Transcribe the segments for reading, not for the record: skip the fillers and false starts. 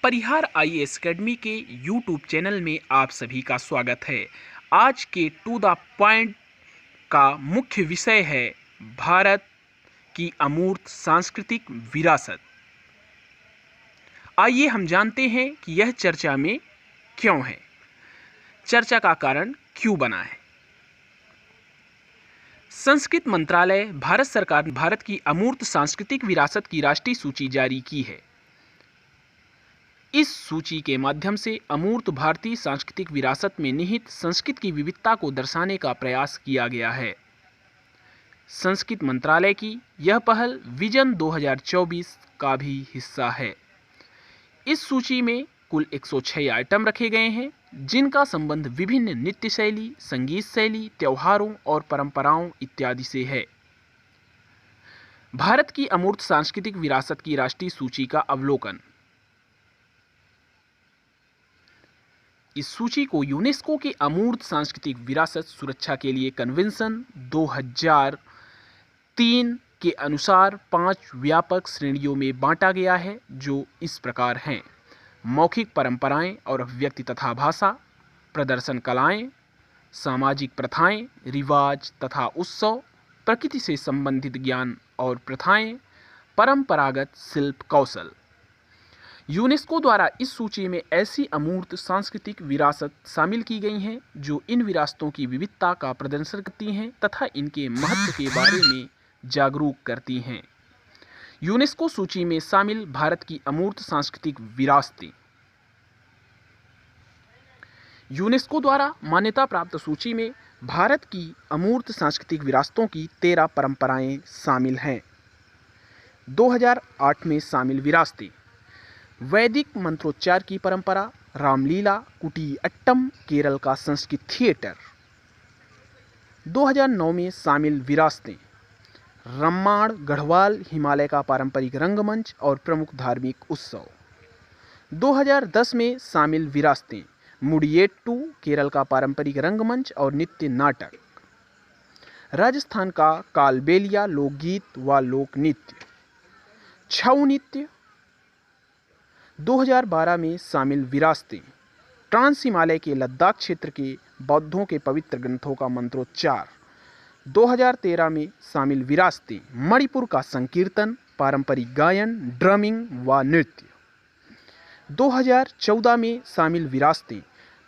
परिहार IAS academy के YouTube channel में आप सभी का स्वागत है। आज के टू द पॉइंट का मुख्य विषय है भारत की अमूर्त सांस्कृतिक विरासत। आइए हम जानते हैं कि यह चर्चा में क्यों है, चर्चा का कारण क्यों बना है। संस्कृति मंत्रालय भारत सरकार ने भारत की अमूर्त सांस्कृतिक विरासत की राष्ट्रीय सूची जारी की है। इस सूची के माध्यम से अमूर्त भारतीय सांस्कृतिक विरासत में निहित संस्कृति की विविधता को दर्शाने का प्रयास किया गया है। संस्कृति मंत्रालय की यह पहल विजन 2024 का भी हिस्सा है। इस सूची में कुल 106 आइटम रखे गए हैं, जिनका संबंध विभिन्न नृत्य शैली, संगीत शैली, त्योहारों और परंपराओं इत्यादि से है। भारत की अमूर्त सांस्कृतिक विरासत की राष्ट्रीय सूची का अवलोकन। इस सूची को यूनेस्को के अमूर्त सांस्कृतिक विरासत सुरक्षा के लिए कन्वेंशन 2003 के अनुसार 5 व्यापक श्रेणियों में बांटा गया है, जो इस प्रकार हैं: मौखिक परंपराएं और अभिव्यक्ति तथा भाषा, प्रदर्शन कलाएं, सामाजिक प्रथाएं, रिवाज तथा उत्सव, प्रकृति से संबंधित ज्ञान और प्रथाएं, परंपरागत शिल्प कौशल। यूनेस्को द्वारा इस सूची में ऐसी अमूर्त सांस्कृतिक विरासत शामिल की गई हैं जो इन विरासतों की विविधता का प्रदर्शन करती हैं तथा इनके महत्व के बारे में जागरूक करती हैं। यूनेस्को सूची में शामिल भारत की अमूर्त सांस्कृतिक विरासतें। यूनेस्को द्वारा मान्यता प्राप्त सूची में भारत की अमूर्त सांस्कृतिक विरासतों की 13 परंपराएं शामिल हैं। 2008 में शामिल विरासतें: वैदिक मंत्रोच्चार की परंपरा, रामलीला, कुटियाट्टम केरल का संस्कृत थिएटर। 2009 में शामिल विरासतें: रम्माण गढ़वाल हिमालय का पारंपरिक रंगमंच और प्रमुख धार्मिक उत्सव। 2010 में शामिल विरासतें: मुडियेट्टू केरल का पारंपरिक रंगमंच और नृत्य नाटक। राजस्थान का कालबेलिया लोकगीत व लोक नृत्य। छऊ नृत्य। 2012 में शामिल विरासतें: ट्रांस हिमालय के लद्दाख क्षेत्र के बौद्धों के पवित्र ग्रंथों का मंत्रोच्चार। 2013 में शामिल विरासतें: मणिपुर का संकीर्तन, पारंपरिक गायन, ड्रमिंग व नृत्य। 2014 में शामिल विरासतें: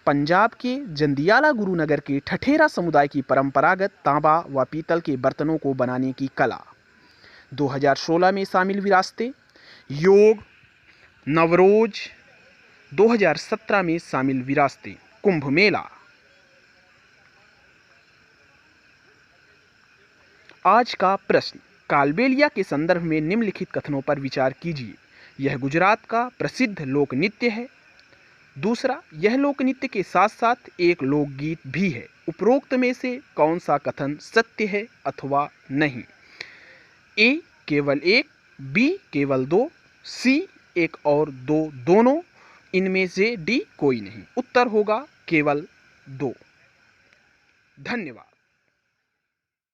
पंजाब के जंदियाला गुरुनगर के ठठेरा समुदाय की परंपरागत तांबा व पीतल के बर्तनों को बनाने की कला। 2016 में शामिल विरासतें: योग, नवरोज। 2017 में शामिल विरासतें: कुंभ मेला। आज का प्रश्न: कालबेलिया के संदर्भ में निम्नलिखित कथनों पर विचार कीजिए। यह गुजरात का प्रसिद्ध लोक नृत्य है। दूसरा, यह लोक नृत्य के साथ साथ एक लोकगीत भी है। उपरोक्त में से कौन सा कथन सत्य है अथवा नहीं? ए केवल एक, बी केवल दो, सी एक और दो दोनों, इनमें से डी कोई नहीं। उत्तर होगा केवल 2। धन्यवाद।